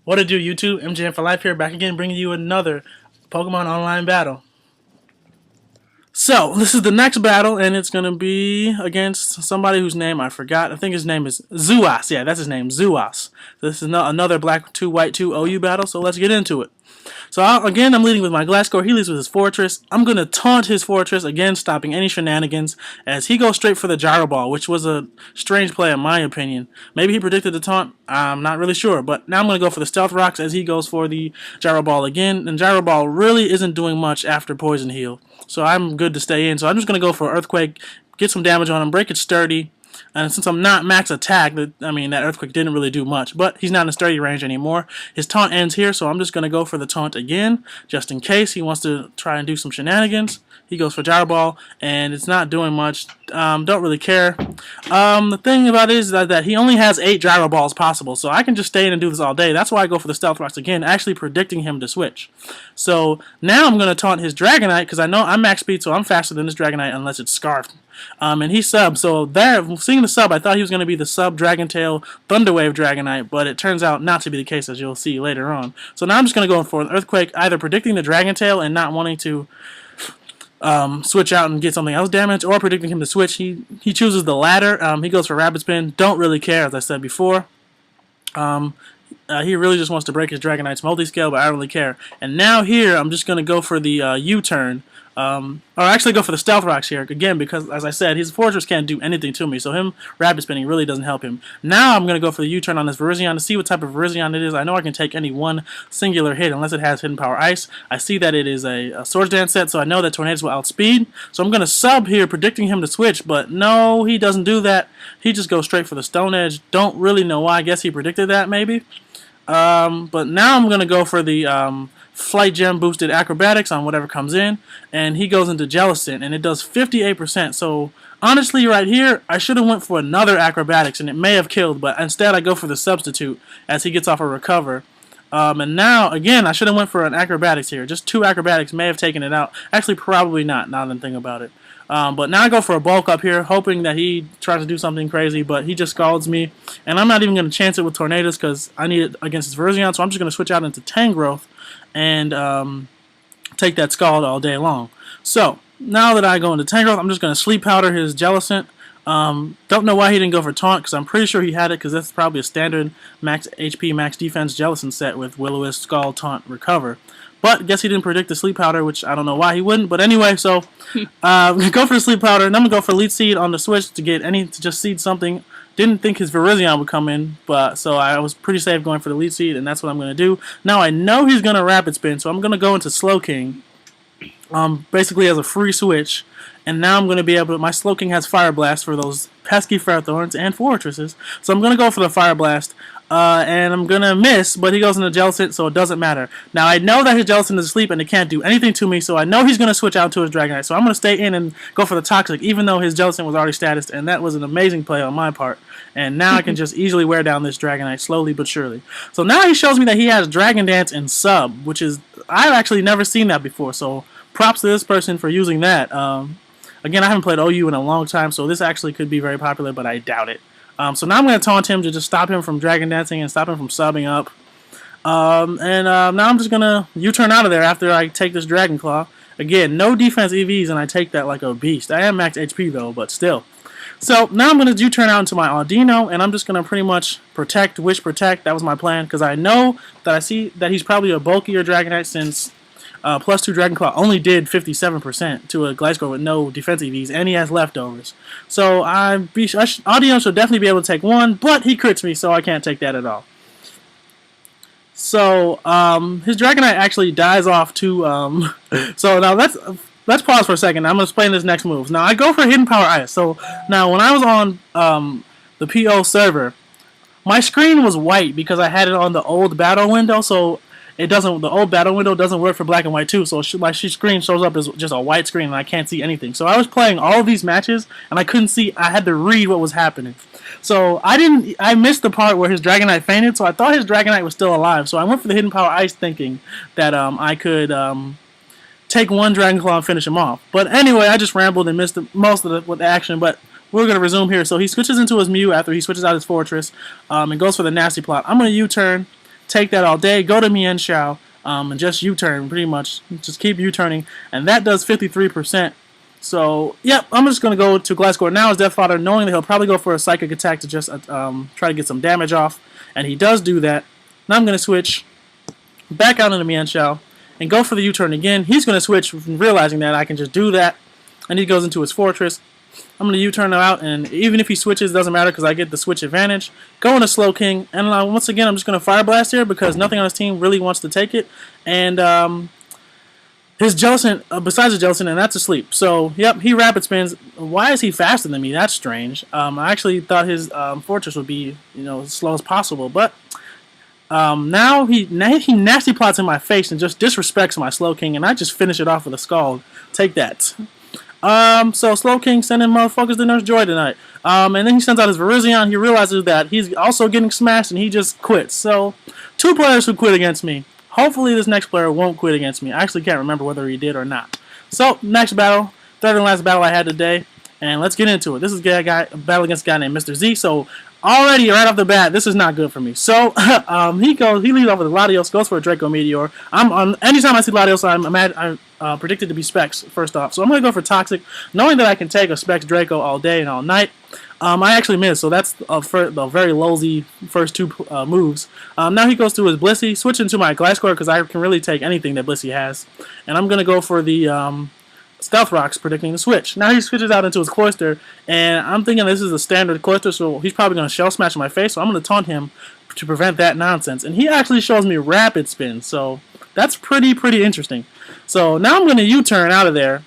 What it do, YouTube? MJN for Life here, back again, bringing you another Pokemon Online battle. So, this is the next battle, and it's going to be against somebody whose name I forgot. I think his name is Zuas. Yeah, that's his name, Zuas. This is another black 2, white 2 OU battle, so let's get into it. So, again, I'm leading with my Glasgow. He leads with his Fortress. I'm going to taunt his Fortress, again, stopping any shenanigans, as he goes straight for the Gyro Ball, which was a strange play in my opinion. Maybe he predicted the taunt. I'm not really sure, but now I'm going to go for the Stealth Rocks as he goes for the Gyro Ball again, and Gyro Ball really isn't doing much after Poison Heal. So I'm good to stay in. So I'm just going to go for Earthquake, get some damage on him, break it sturdy. And since I'm not max attack, that Earthquake didn't really do much. But he's not in a sturdy range anymore. His taunt ends here, so I'm just going to go for the taunt again, just in case he wants to try and do some shenanigans. He goes for Gyro Ball, and it's not doing much. Don't really care. The thing about it is that he only has 8 Gyro Balls possible, so I can just stay in and do this all day. That's why I go for the Stealth Rocks again, actually predicting him to switch. So now I'm going to taunt his Dragonite, because I know I'm max speed, so I'm faster than this Dragonite unless it's Scarfed. And he subbed, so there, seeing the sub, I thought he was going to be the sub Dragon Tail Thunderwave Dragonite, but it turns out not to be the case, as you'll see later on. So now I'm just going to go for an Earthquake, either predicting the Dragon Tail and not wanting to switch out and get something else damaged, or predicting him to switch. He chooses the latter. He goes for Rapid Spin. Don't really care, as I said before. He really just wants to break his Dragonite's multi-scale, but I don't really care. And now here, I'm just going to go for the U-turn. Or actually go for the Stealth Rocks here, again, because, as I said, his Fortress can't do anything to me, so him Rapid Spinning really doesn't help him. Now I'm going to go for the U-turn on this Virizion to see what type of Virizion it is. I know I can take any one singular hit, unless it has Hidden Power Ice. I see that it is a Swords Dance set, so I know that Tornadus will outspeed. So I'm going to sub here, predicting him to switch, but no, he doesn't do that. He just goes straight for the Stone Edge. Don't really know why. I guess he predicted that, maybe. But now I'm going to go for the Flight Gem boosted Acrobatics on whatever comes in, and he goes into Jellicent, and it does 58%. So honestly, right here, I should have went for another Acrobatics, and it may have killed, but instead I go for the Substitute as he gets off a Recover. And now, again, I should have went for an Acrobatics here. Just 2 Acrobatics may have taken it out. Actually, probably not, now that I'm thinking about it. But now I go for a Bulk Up here, hoping that he tries to do something crazy, but he just scalds me. And I'm not even going to chance it with Tornadus because I need it against his Virizion, so I'm just going to switch out into Tangrowth and take that Scald all day long. So, now that I go into Tangrowth, I'm just going to Sleep Powder his Jellicent. Don't know why he didn't go for Taunt, because I'm pretty sure he had it, because that's probably a standard max HP, max defense Jellicent set with Will-O-Wisp, Scald, Taunt, Recover. But I guess he didn't predict the Sleep Powder, which I don't know why he wouldn't. But anyway, so go for the Sleep Powder, and I'm going to go for Leech Seed on the switch to just seed something. Didn't think his Virizion would come in, but so I was pretty safe going for the Leech Seed, and that's what I'm going to do. Now I know he's going to Rapid Spin, so I'm going to go into Slowking, basically as a free switch. And now I'm going to be able to, my Slowking has Fire Blast for those pesky Ferrothorns and Fortresses. So I'm going to go for the Fire Blast. And I'm going to miss, but he goes into Jellicent, so it doesn't matter. Now, I know that his Jellicent is asleep and it can't do anything to me, so I know he's going to switch out to his Dragonite. So I'm going to stay in and go for the Toxic, even though his Jellicent was already statused, and that was an amazing play on my part. And now I can just easily wear down this Dragonite, slowly but surely. So now he shows me that he has Dragon Dance and Sub, which is, I've actually never seen that before, so props to this person for using that. Again, I haven't played OU in a long time, so this actually could be very popular, but I doubt it. So now I'm going to taunt him to just stop him from Dragon Dancing and stop him from subbing up. Now I'm just going to U-turn out of there after I take this Dragon Claw. Again, no defense EVs, and I take that like a beast. I am max HP, though, but still. So now I'm going to U-turn out into my Audino, and I'm just going to pretty much protect, Wish Protect. That was my plan, because I know that I see that he's probably a bulkier Dragonite since plus 2 Dragon Claw only did 57% to a Gliscor with no defense EVs, and he has leftovers. So Audino should definitely be able to take 1, but he crits me, so I can't take that at all. So his Dragonite actually dies off to. So now let's pause for a second. I'm going to explain this next move. Now I go for Hidden Power Ice. So now when I was on the PO server, my screen was white because I had it on the old battle window. So it doesn't. The old battle window doesn't work for black and white too. So my screen shows up as just a white screen, and I can't see anything. So I was playing all of these matches, and I couldn't see. I had to read what was happening. So I missed the part where his Dragonite fainted. So I thought his Dragonite was still alive. So I went for the Hidden Power Ice, thinking that I could take 1 Dragon Claw and finish him off. But anyway, I just rambled and missed most of the action. But we're going to resume here. So he switches into his Mew after he switches out his Fortress, and goes for the Nasty Plot. I'm going to U-turn, take that all day, go to Mian Shao, and just U-turn pretty much. Just keep U-turning, and that does 53%. So, yep, I'm just going to go to Glasgow now as Death Fodder, knowing that he'll probably go for a Psychic attack to just try to get some damage off. And he does do that. Now I'm going to switch back out into Mian Shao and go for the U-turn again. He's going to switch, realizing that I can just do that. And he goes into his Fortress. I'm going to U-turn out, and even if he switches, it doesn't matter because I get the switch advantage. Go into Slow King, and once again, I'm just going to Fire Blast here because nothing on his team really wants to take it. And his Jellicent, besides the Jellicent, and that's asleep. So, yep, he Rapid Spins. Why is he faster than me? That's strange. I actually thought his Fortress would be, as slow as possible. But now he nasty plots in my face and just disrespects my Slow King, and I just finish it off with a Scald. Take that. So Slow King sending motherfuckers to Nurse Joy tonight. And then he sends out his Virizion. He realizes that he's also getting smashed, and he just quits. So, 2 players who quit against me. Hopefully this next player won't quit against me. I actually can't remember whether he did or not. So, next battle, third and last battle I had today, and let's get into it. This is a battle against a guy named Mr. Z, so already, right off the bat, this is not good for me. So, he leads off with Latios, goes for a Draco Meteor. Anytime I see Latios, I'm predicted to be Specs, first off. So I'm going to go for Toxic, knowing that I can take a Specs Draco all day and all night. I actually missed, so that's the very lowsy first 2 moves. Now he goes to his Blissey, switching to my Gliscor because I can really take anything that Blissey has. And I'm going to go for the Stealth Rocks, predicting the switch. Now he switches out into his Cloyster, and I'm thinking this is a standard Cloyster, so he's probably going to Shell Smash in my face, so I'm going to taunt him to prevent that nonsense. And he actually shows me Rapid Spin, so that's pretty interesting. So now I'm going to U-turn out of there,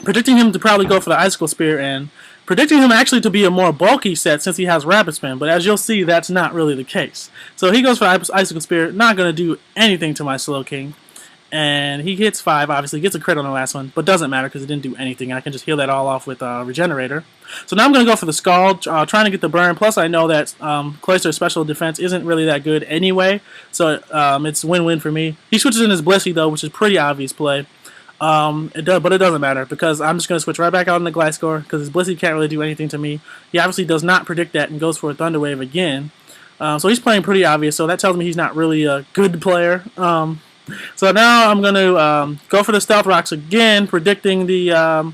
predicting him to probably go for the Icicle Spear, and predicting him actually to be a more bulky set since he has Rapid Spin, but as you'll see, that's not really the case. So he goes for Icicle Spear, not going to do anything to my Slow King, and he hits 5, obviously, gets a crit on the last one, but doesn't matter because it didn't do anything. I can just heal that all off with Regenerator. So now I'm going to go for the Scald, trying to get the burn, plus I know that Cloyster's special defense isn't really that good anyway, so it's win-win for me. He switches in his Blissey, though, which is pretty obvious play. But it doesn't matter because I'm just going to switch right back out into Gliscor because his Blissey can't really do anything to me. He obviously does not predict that and goes for a Thunder Wave again. So he's playing pretty obvious, so that tells me he's not really a good player. So now I'm going to go for the Stealth Rocks again, predicting the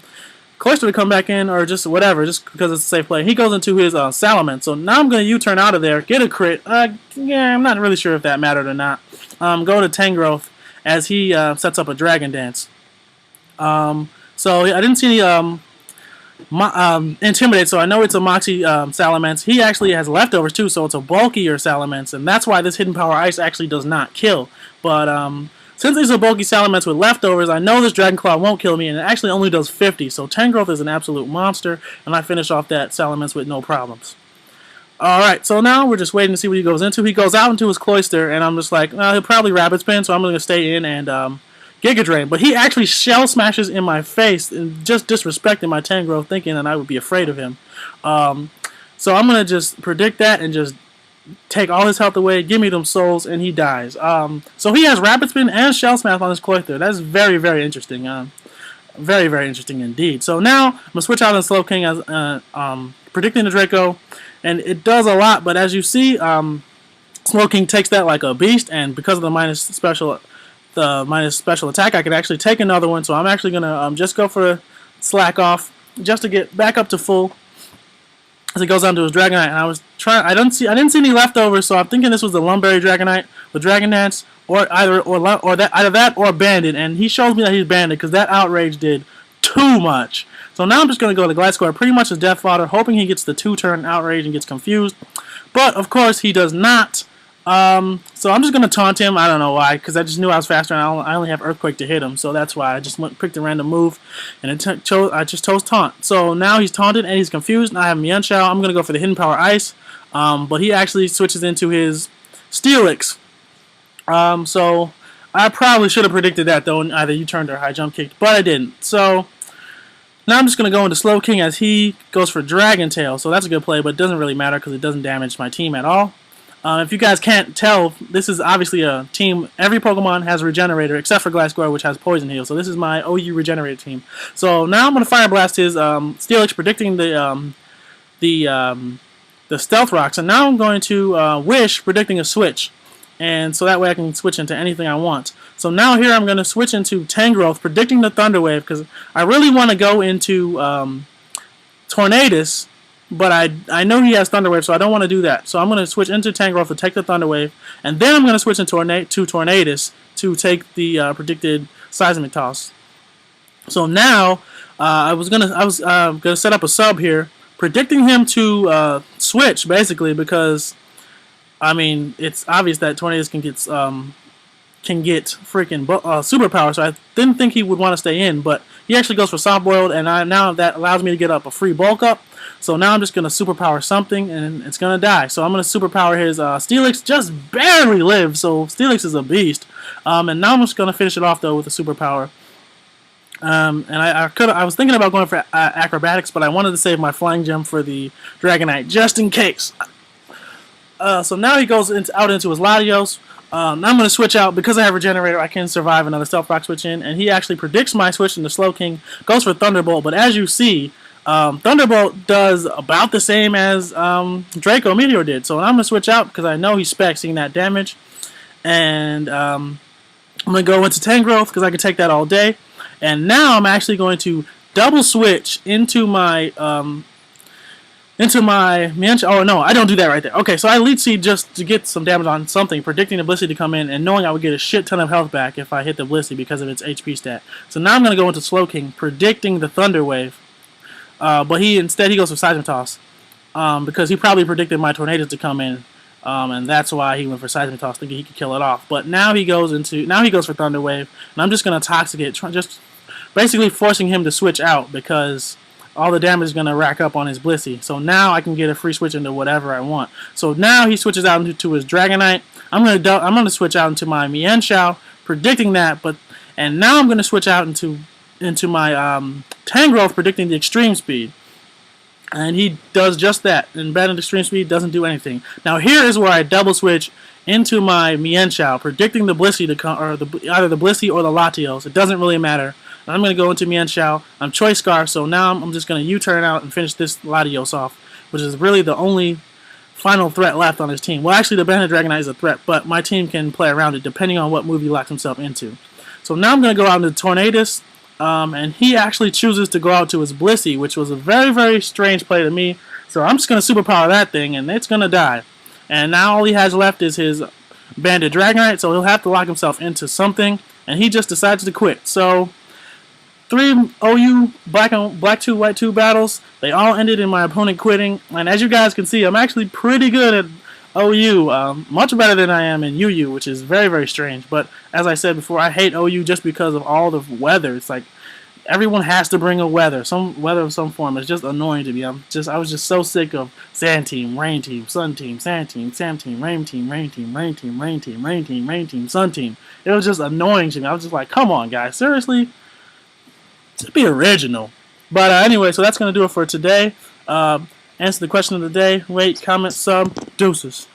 Cloyster to come back in or just whatever, just because it's a safe play. He goes into his Salamence, so now I'm going to U-turn out of there, get a crit. Yeah, I'm not really sure if that mattered or not. Go to Tangrowth as he sets up a Dragon Dance. So I didn't see any Intimidate, so I know it's a Moxie Salamence. He actually has leftovers too, so it's a bulkier Salamence, and that's why this Hidden Power Ice actually does not kill. But since it's a bulky Salamence with leftovers, I know this Dragon Claw won't kill me, and it actually only does 50, so Tangrowth is an absolute monster, and I finish off that Salamence with no problems. Alright, so now we're just waiting to see what he goes into. He goes out into his Cloyster, and I'm just like, he'll probably Rapid Spin, so I'm going to stay in and Giga Drain. But he actually Shell Smashes in my face, and just disrespecting my Tangrowth, thinking that I would be afraid of him. So I'm going to just predict that and just take all his health away, give me them souls, and he dies. So he has Rapid Spin and Shell Smash on his Cloyster. That's very interesting. Very interesting indeed. So now I'm going to switch out on Slow King as predicting the Draco, and it does a lot, but as you see, Slow King takes that like a beast, and because of the minus special attack, I can actually take another one, so I'm actually going to just go for a Slack Off just to get back up to full. As it goes on to his Dragonite, and I didn't see any leftovers, so I'm thinking this was the Lumberry Dragonite with Dragon Dance, or either that or Bandit, and he shows me that he's Bandit because that Outrage did too much. So now I'm just going to go to Gliscor, pretty much as Death Fodder, hoping he gets the 2-turn Outrage and gets confused, but of course he does not. So I'm just going to taunt him. I don't know why, because I just knew I was faster and I only have Earthquake to hit him, so that's why I just picked a random move and I just chose Taunt. So now he's taunted and he's confused, and I have Mian Shao. I'm going to go for the Hidden Power Ice, but he actually switches into his Steelix. So I probably should have predicted that, though, and either U-turned or high jump kicked, but I didn't. So now I'm just going to go into Slow King as he goes for Dragon Tail, so that's a good play, but it doesn't really matter because it doesn't damage my team at all. If you guys can't tell, this is obviously a team. Every Pokemon has a Regenerator, except for Gliscor, which has Poison Heal. So this is my OU Regenerator team. So now I'm going to Fire Blast his Steelix, predicting the Stealth Rocks. And now I'm going to Wish, predicting a Switch. and so that way I can switch into anything I want. So now here I'm going to switch into Tangrowth, predicting the Thunder Wave, because I really want to go into Tornadus, but I know he has Thunder Wave, so I don't want to do that. So I'm going to switch into Tangrowth to take the Thunder Wave, and then I'm going to switch into Tornadus to take the predicted Seismic Toss. So now I was gonna set up a sub here, predicting him to switch basically, because I mean it's obvious that Tornadus can get freaking superpower. So I didn't think he would want to stay in, but he actually goes for soft boiled, and now that allows me to get up a free bulk up. So now I'm just gonna superpower something, and it's gonna die. So I'm gonna superpower his Steelix, just barely lives. So Steelix is a beast. And now I'm just gonna finish it off though with a superpower. And I was thinking about going for acrobatics, but I wanted to save my flying gem for the Dragonite just in case. So now he goes out into his Latios. I'm going to switch out because I have Regenerator. I can survive another Stealth Rock switch in, and he actually predicts my switch into Slowking. Goes for Thunderbolt, but as you see, Thunderbolt does about the same as Draco Meteor did. So I'm going to switch out because I know he's spexing that damage, and I'm going to go into Tangrowth because I can take that all day. And now I'm actually going to double switch into my Mienshao. Oh no, I don't do that right there. Okay, so I Leech Seed just to get some damage on something, predicting the Blissey to come in, and knowing I would get a shit ton of health back if I hit the Blissey because of its HP stat. So now I'm going to go into Slowking, predicting the Thunder Wave. But instead he goes for Seismic Toss, because he probably predicted my Tornadus to come in. And that's why he went for Seismic Toss, thinking he could kill it off. But now he goes for Thunder Wave, and I'm just gonna Toxic it, just basically forcing him to switch out because all the damage is gonna rack up on his Blissey. So now I can get a free switch into whatever I want. So now he switches out into his Dragonite. I'm gonna switch out into my Mienshao, predicting that. And now I'm gonna switch out into my Tangrowth, predicting the Extreme Speed. And he does just that. And Bad and Extreme Speed doesn't do anything. Now here is where I double switch into my Mienshao, predicting the Blissey to come, or either the Blissey or the Latios. It doesn't really matter. And I'm going to go into Mienshao. I'm Choice Scarf, so now I'm just going to U-turn out and finish this Latios off, which is really the only final threat left on his team. Well, actually, the Banded Dragonite is a threat, but my team can play around it depending on what move he locks himself into. So now I'm going to go out into Tornadus. And he actually chooses to go out to his Blissey, which was a very, very strange play to me. So I'm just going to superpower that thing, and it's going to die. And now all he has left is his Banded Dragonite, so he'll have to lock himself into something, and he just decides to quit. So 3 OU black 2, white 2 battles, they all ended in my opponent quitting. And as you guys can see, I'm actually pretty good at OU, much better than I am in UU, which is very, very strange. But as I said before, I hate OU just because of all the weather. It's like everyone has to bring some weather of some form. It's just annoying to me. I was just so sick of Sand Team, Rain Team, Sun Team, Sand Team, Sand Team, Rain Team, Rain Team, Rain Team, Rain Team, Rain Team, Rain Team, Sun Team. It was just annoying to me. I was just like, come on, guys, seriously, just be original. But anyway, so that's gonna do it for today. Answer the question of the day. Rate, comment, sub, deuces.